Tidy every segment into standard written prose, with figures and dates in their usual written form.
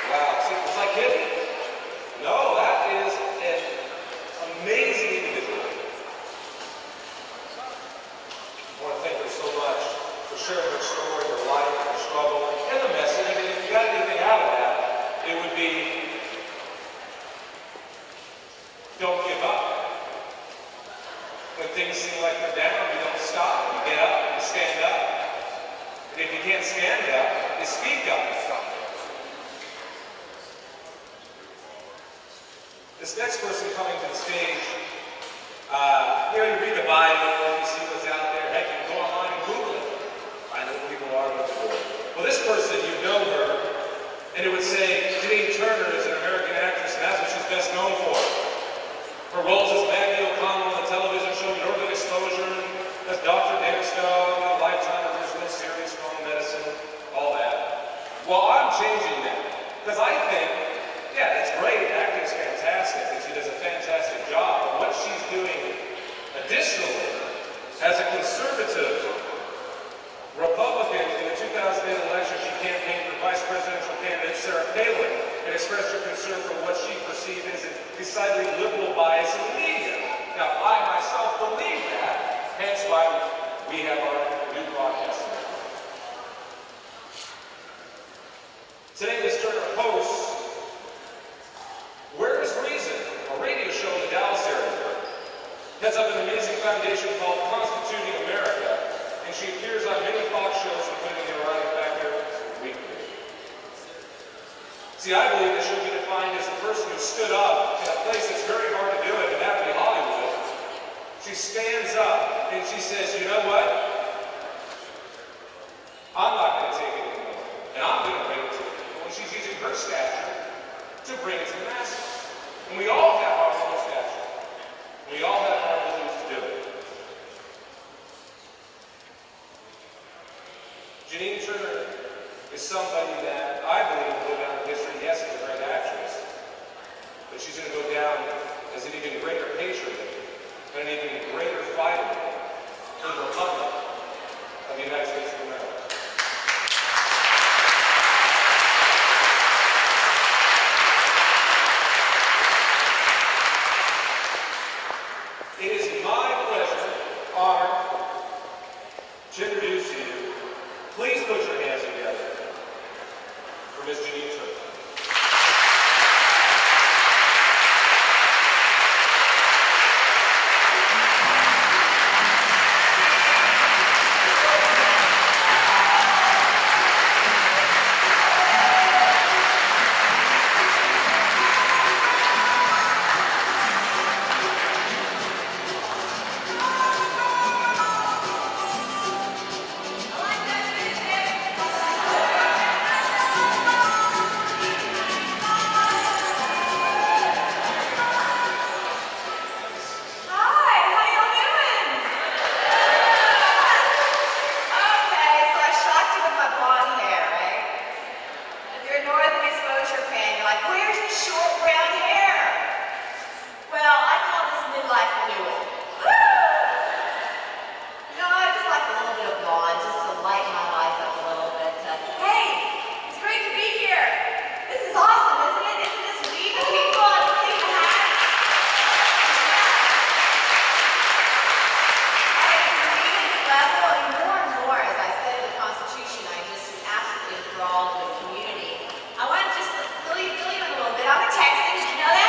Wow, see, was I kidding? No, that is an amazing individual. I want to thank her so much for sharing her story, her life, her struggle, and the message. And if you got anything out of that, it would be, don't give up. When things seem like they're down, you don't stop. You get up, you stand up. And if you can't stand up, you speak up. This next person coming to the stage, you read the Bible, you see what's out there. Heck, you can go online and Google it. Find out who people are, what they're doing. Well, this person, you know her, and it would say, Janine Turner is an American actress, and that's what she's best known for. Her roles as Maggie O'Connell on the television show Northern Exposure, as Dr. Danstone, Lifetime Original Series, Phone Medicine, all that. Well, I'm changing that, because I think, yeah, it's great, acting's fantastic, and she does a fantastic job, but what she's doing additionally, as a conservative Republican in the 2008 election, she campaigned for vice presidential candidate Sarah Palin and expressed her concern for what she perceived as a decidedly liberal bias in the media. Now, I myself believe that, hence why we have our new broadcast. Today, Ms. Turner hosts Where is Reason, a radio show in the Dallas area. Heads up an amazing foundation called Constituting America, and she appears on many Fox shows, including the Ironic Factor Weekly. See, I believe that she'll be defined as a person who stood up in a place that's very hard to do it, and that would be Hollywood. She stands up and she says, you know what? I'm not going to take it anymore, and I'm going to bring it to you. When she's using her stature to bring it to the masses. And we all have our own stature. We all have our abilities to do it. Janine Turner is somebody that I believe will go down in history, yes, as a great actress, but she's going to go down as an even greater patriot and an even greater fighter for the Republic of the United States of America. It is my pleasure, honor, to introduce you. Please put your hands together for Ms. Janine Turner. Community. I want to just fill you in a little bit. I'm a Texan. Did you know that?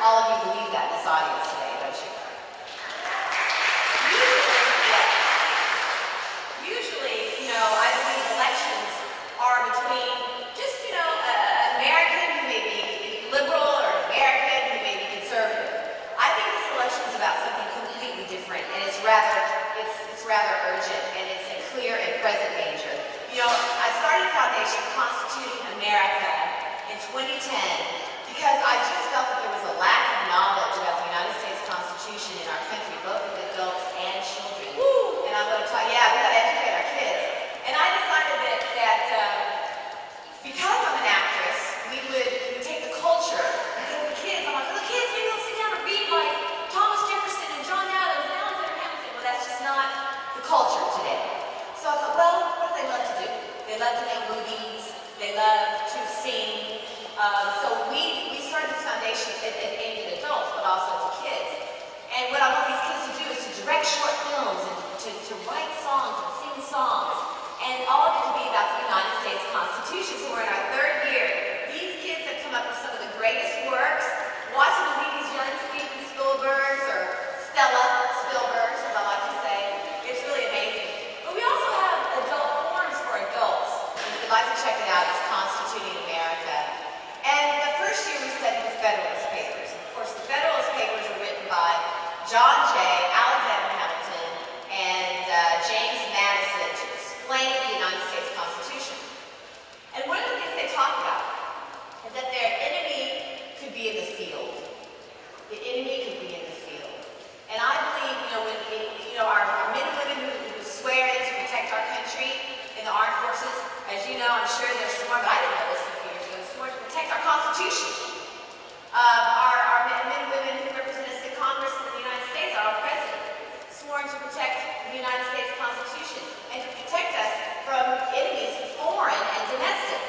all of you believe that in this audience today, don't you? Usually, you know, I believe elections are between just, you know, an American who may be liberal or an American who may be conservative. I think this election is about something completely different, and it's rather urgent, and it's a clear and present danger. You know, I started Foundation Constituting America in 2010 because I just felt that there was a lack of knowledge about the United States Constitution in our country, both with adults and children. Woo! And I'm going to talk, yeah, we got to educate our kids. And I decided that because I'm an actress, we would take the culture, because the kids, I'm like, well, the kids, maybe they'll sit down and read like Thomas Jefferson and John Adams and Alexander Hamilton. Well, that's just not the culture today. So I thought, well, what do they love to do? They love to make movies. They love to sing. So we started this foundation aimed at adults, but also to kids. And what I want these kids to do is to direct short films and to write songs and sing songs. And all of it to be about the United States Constitution. So we're in our third year. These kids have come up with some of the greatest works. Watching the movies, young Steven Spielberg's or Stella Spielberg's, as I like to say. It's really amazing. But we also have adult forums for adults. And if you'd like to check it out, it's Constituting America. And the first year we studied the Federalist Papers. And of course, the Federalist Papers are written by John Jay, Alexander Hamilton, and James Madison to explain the United States Constitution. And one of the things they talk about is that their enemy could be in the field. The enemy could be in the field. And I believe, our men and women who swear in to protect our country in the armed forces, as you know, I'm sure they're sworn, but I didn't know this a few years ago, sworn to protect our Constitution. Our men and women who represent us in Congress in the United States, our president, sworn to protect the United States Constitution and to protect us from enemies, foreign and domestic.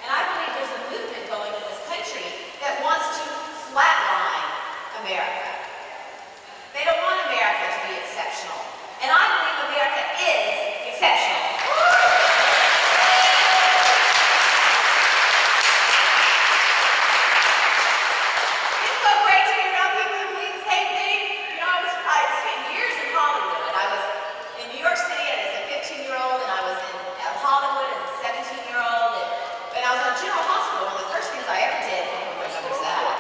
And I believe there's a movement going in this country that wants to flatline America. They don't want America to be exceptional. And I believe America is exceptional. It's so great to be around people who believe the same thing. You know, I spent years in Hollywood. I was in New York City as a 15-year-old, and I was in Hollywood as a 17-year-old. And I was on General Hospital. One of the first things I ever did, everyone remembers that.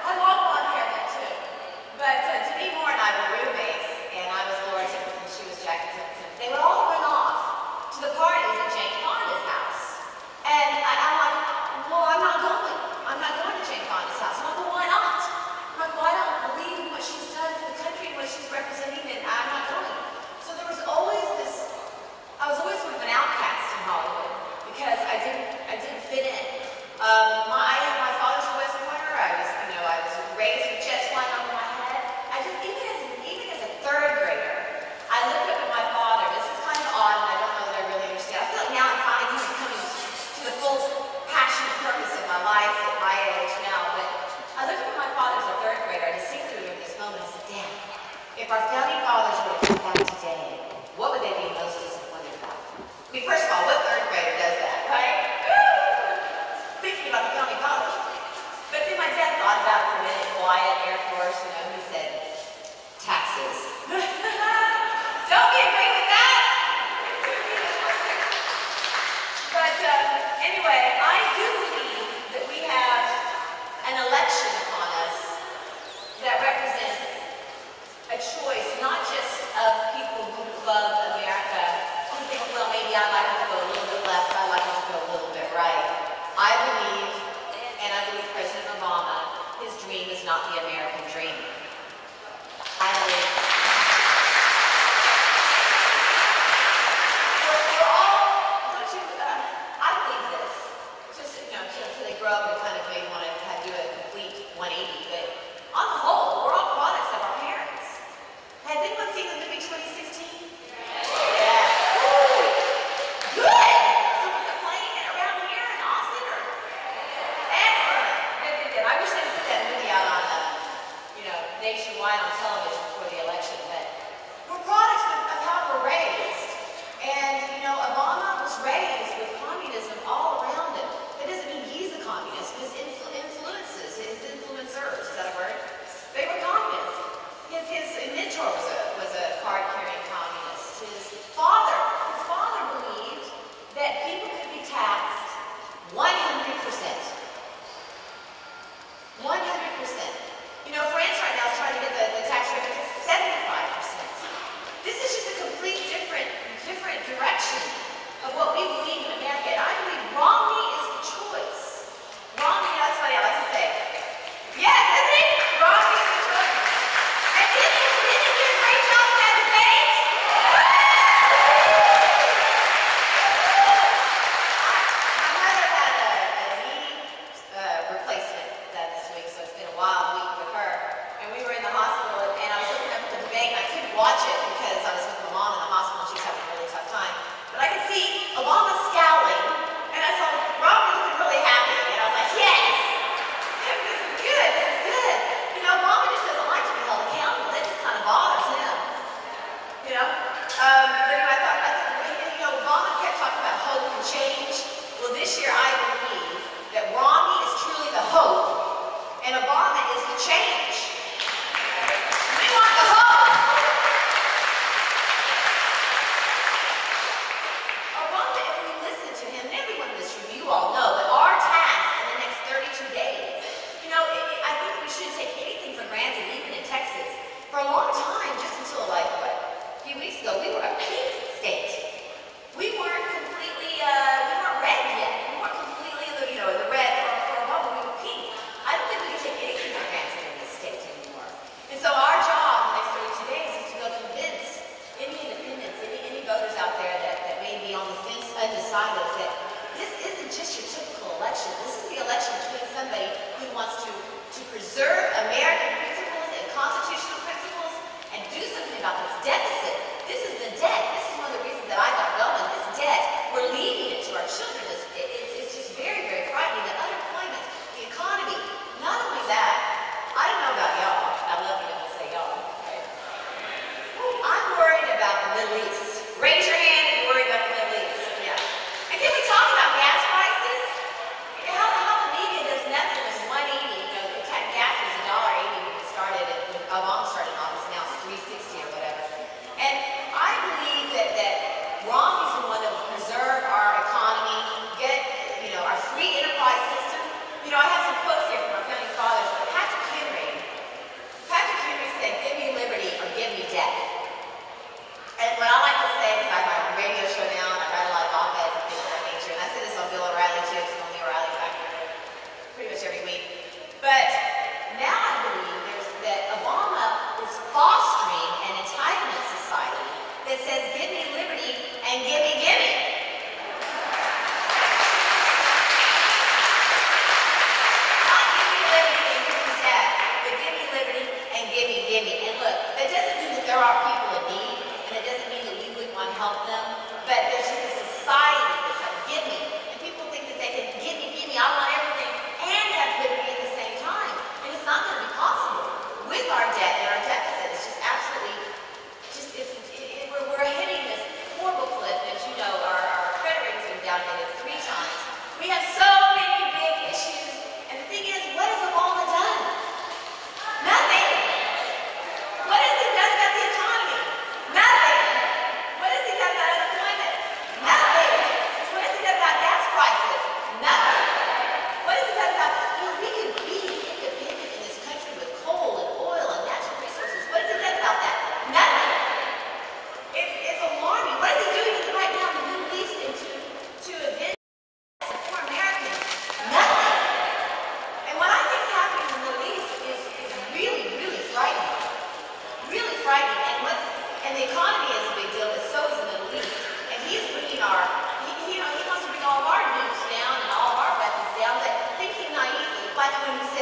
I love blonde hair then too. But Janine Turner and I were roommates, and I was Laura Templeton, and she was Jackie Templeton. They would all run off to the parties at Jane Fonda's house. And I'm like, well, I'm not going. I'm not going to Jane Fonda's house. I'm like, well, why not? I'm like, well, I don't believe in what she's done for the country and what she's representing, and I'm not going. So there was always this, I was always sort of an outcast in Hollywood because I didn't fit in. My father's a West Pointer. I was raised with jets flying over my head. Even as a third grader, I looked up at my father. This is kind of odd, and I don't know that I really understand. I feel like now I'm finally coming to the full passion and purpose of my life at my age now. But I looked up at my father as a third grader. I just see through him this moment and said, Dad, if our founding fathers were to come back today, what would they be most disappointed about? I mean, first of all, what third grader does that, right? Thinking about the founding fathers. But then my dad thought about it for a minute, quiet, Air Force, he said, taxes. Don't we agree with that? But anyway, I do believe that we have an election upon us that represents a choice, not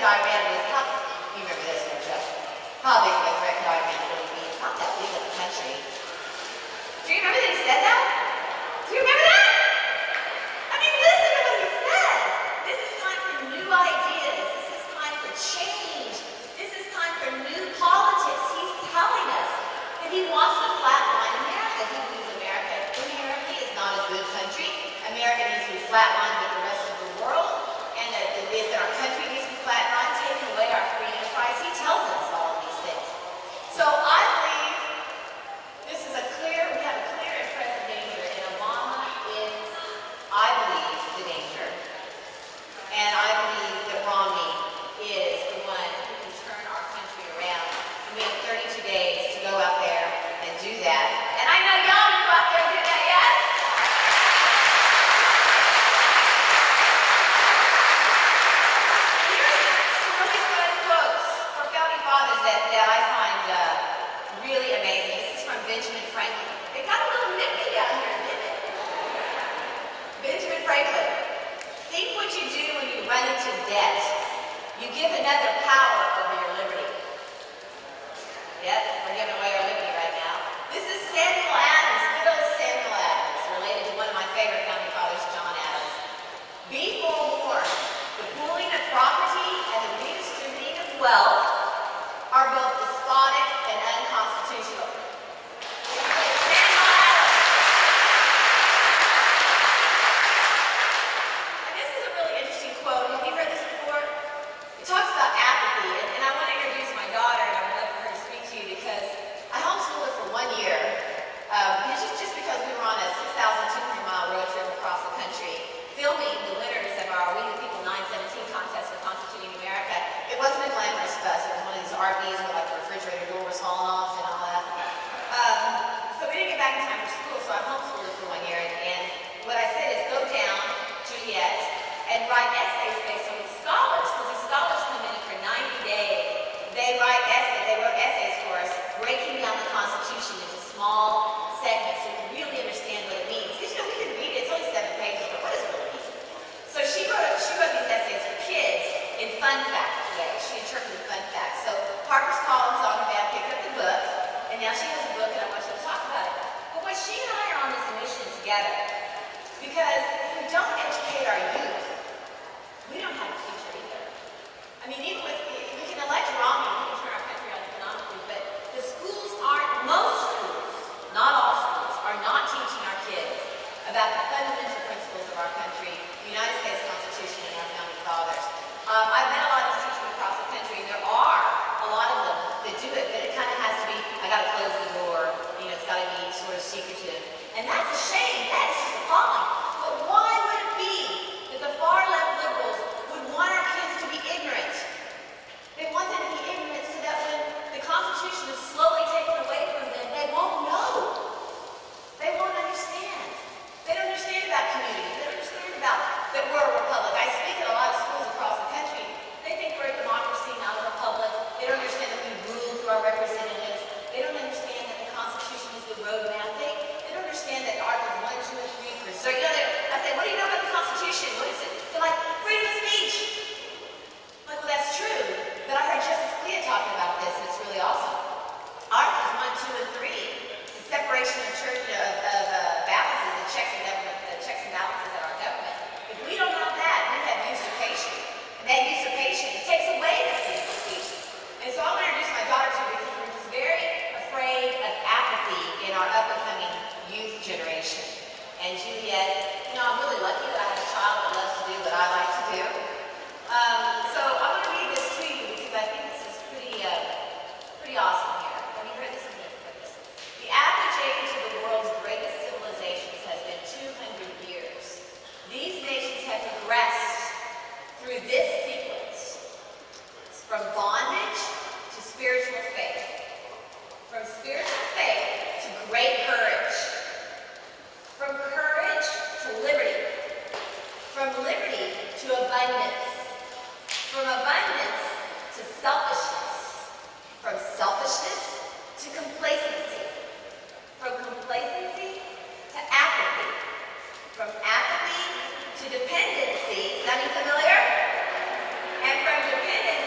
could Iran was, you remember this, don't you? How big of a threat could Iran really be? It's not that big of a country. Do you remember that he said that? Do you remember that? I mean, listen to what he says. This is time for new ideas. This is time for change. This is time for new politics. He's telling us that he wants to flatline America. He believes America inherently is not a good country. America needs to be flatlined with the rest of the world. And that our country needs to be flatlined, taking away our free enterprise. He tells us all of these things. So I believe this is we have a clear and present danger, and Obama is, I believe, the danger. And I believe that Romney is the one who can turn our country around. We have 32 days to go out there and do that. And I know y'all will go out there and do that, yes? Here's some really good quotes from founding fathers that I find really amazing. This is from Benjamin Franklin. They got a little nippy down here, didn't it? Benjamin Franklin. Think what you do when you run into debt. You give another power over your liberty. Yep, we're giving away our liberty right now. This is Samuel Adams, good old Samuel Adams, related to one of my favorite founding fathers, John Adams. Be forewarned, the pooling of property and the redistributing of wealth are both despotic and unconstitutional. And this is a really interesting quote. Have you heard this before? It talks about apathy, and I want to introduce my daughter, and I would love for her to speak to you because I homeschooled her for 1 year. Just because we were on a 6,200-mile road trip across the country, filming the winners of our We the People 917 contest for Constituting America. It wasn't a glamorous bus. It was one of these RVs where like the refrigerator door was falling off and all that. So we didn't get back in time for school, so I homeschooled her for 1 year. And what I said is go down, Juliette, and write essays based on these scholars, because these scholars come in for 90 days. They wrote essays for us, breaking down the Constitution into small segments so you can really understand what it means. Because you know, we can read it, it's only 7 pages, but what does it really mean? So she wrote these essays for kids in fun fact ways. She interpreted fun facts. So Harper's Collins on the band picked up the book, and now she has a book, and I want you to talk about it. But what she and I are on this mission together, because if we don't educate our youth, we don't have a future either. I mean, even with, we can elect Romney, we can turn our country around economically, but the schools aren't, most schools, not all schools, are not teaching our kids about the fundamental principles of our country, the United States Constitution, and our founding fathers. I've met a lot of these teachers across the country, and there are a lot of them that do it, but it kind of has to be, I got to close the door, you know, it's got to be sort of secretive. And that's a shame. That is just appalling. But why would it be that the far-left liberals would want our kids to be ignorant? They want them to be ignorant so that when the Constitution is slowly taken away from them, they won't know. They won't understand. They don't understand about community. They don't understand about that we're a republic. I speak at a lot of schools across the country. They think we're a democracy, not a republic. They don't understand that we rule through our representatives. They don't understand that the Constitution is the roadmap. They don't understand that Articles 1, 2, and 3 preserve. You know, I say, what do you know about the Constitution? What is it? They're like, freedom of speech. I'm like, well, that's true. But I heard Justice Scalia talking about this, and it's really awesome. Articles 1, 2, and 3, the separation of church of balances, the checks and balances in our government. If we don't have that, we have usurpation. And that usurpation takes away the freedom of speech. And so I want to introduce my daughter to you because we're just very afraid of apathy in our up-and-coming youth generation. And Juliette, you know, I'm really lucky that I have a child that loves to do what I like to do. So I want to read this to you because I think this is pretty awesome here. Have you heard this? The average age of the world's greatest civilizations has been 200 years. These nations have progressed through this sequence, from bondage to spiritual faith, from spiritual faith to great courage, from courage to liberty, from liberty to abundance, from abundance to selfishness, from selfishness to complacency, from complacency to apathy, from apathy to dependency. Sounding familiar? And from dependence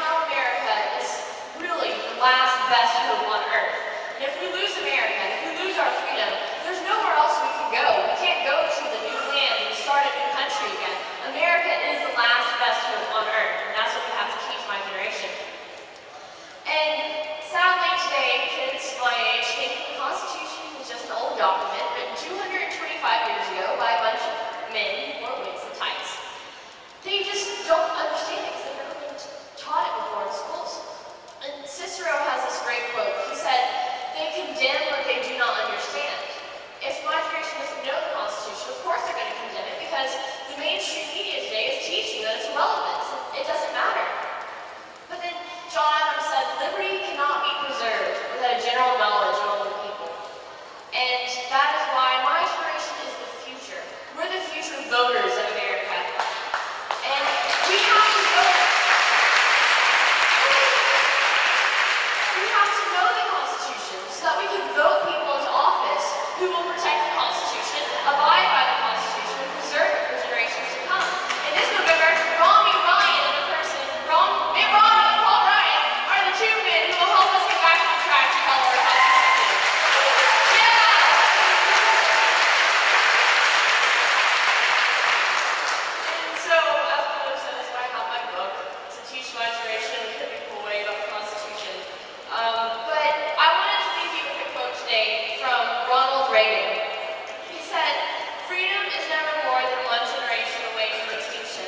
how America is really the last best hope on earth. And if we lose America, if we lose our freedom, there's nowhere else we can go. We can't go to the new land and start a new country again. America is the last best hope on earth, and that's what we have to teach my generation. And sadly today, kids my age think the Constitution is just an old document written 225 years ago by a bunch of men who wore wigs and tights. They just don't understand it because they've never been taught it before in schools. And Cicero has this great quote. He said, "They condemn what they do not understand." If my generation doesn't know the Constitution, of course they're going to condemn it because the mainstream media today is teaching that it's irrelevant. It doesn't matter. But then John Adams said, "Liberty cannot be preserved without a general knowledge of all the people." And that is why my generation is the future. We're the future voters of America. And we have to vote. We have to know the Constitution so that we can vote people into office who will protect the Constitution, abide by the Constitution, and preserve it for generations to come. And this November, Mitt Romney and Paul Ryan are the two men who will help us get back on track to follow our Constitution. Yeah! And so, as Mother says, I have my book to teach my generation a typical way about the Constitution. But I wanted to leave you with a quote today from Ronald Reagan. He said, "Freedom is never more than one generation away from extinction.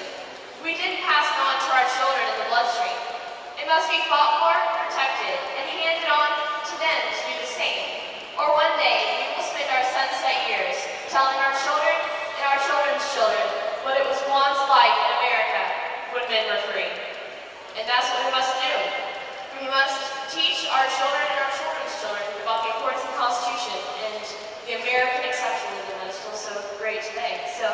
We didn't pass it on to our children in the bloodstream. It must be fought for, protected, and handed on to them to do the same. Or one day, we will spend our sunset years telling our children and our children's children what it was once like in America when men were free." And that's what we must do. We must teach our children and our children's children about the importance of the Constitution and the American exceptionalism that is still so great today. So